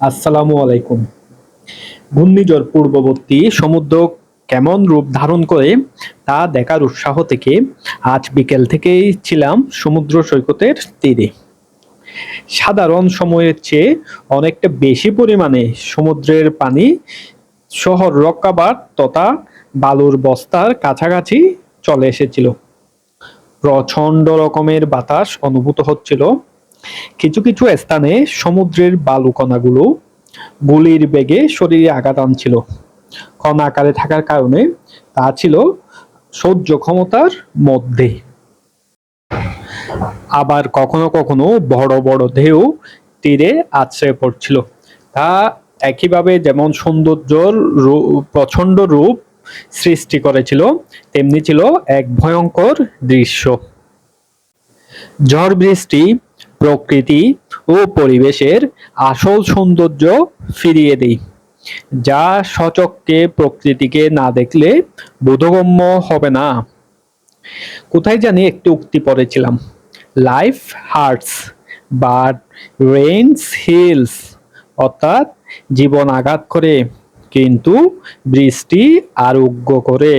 আসসালামু আলাইকুম। ঘূর্ণিঝড় পূর্ববর্তী সমুদ্র কেমন রূপ ধারণ করে তা দেখার উৎসাহ থেকে আজ বিকেল থেকেই ছিলাম সমুদ্র সৈকতের তীরে। সাধারণ সময়ের চেয়ে অনেকটা বেশি পরিমাণে সমুদ্রের পানি শহর রক্ষাবাদ তথা বালুর বস্তার কাছাকাছি চলে এসেছিল। প্রচণ্ড রকমের বাতাস অনুভূত হচ্ছিল। কিছু কিছু স্থানে সমুদ্রের বালুকণাগুলো গুলির বেগে শরীরে আঘাত আনছিল। কণা আকারে থাকার কারণে তা ছিল সহ্য ক্ষমতার মধ্যে। আবার কখনো কখনো বড় বড় ঢেউ তীরে আছড়ে পড়ছিল। তা একইভাবে যেমন সৌন্দর্যর প্রচণ্ড রূপ সৃষ্টি করেছিল, তেমনি ছিল এক ভয়ঙ্কর দৃশ্য। ঝড় বৃষ্টি প্রকৃতি ও পরিবেশের আসল সৌন্দর্য ফিরিয়ে দেয়, যা সচক্ষে প্রকৃতিকে না দেখলে বোধগম্য হবে না। কোথায় জানি একটি উক্তি পড়েছিলাম, life hurts but rains heals, অর্থাৎ জীবন আঘাত করে কিন্তু বৃষ্টি আরোগ্য করে।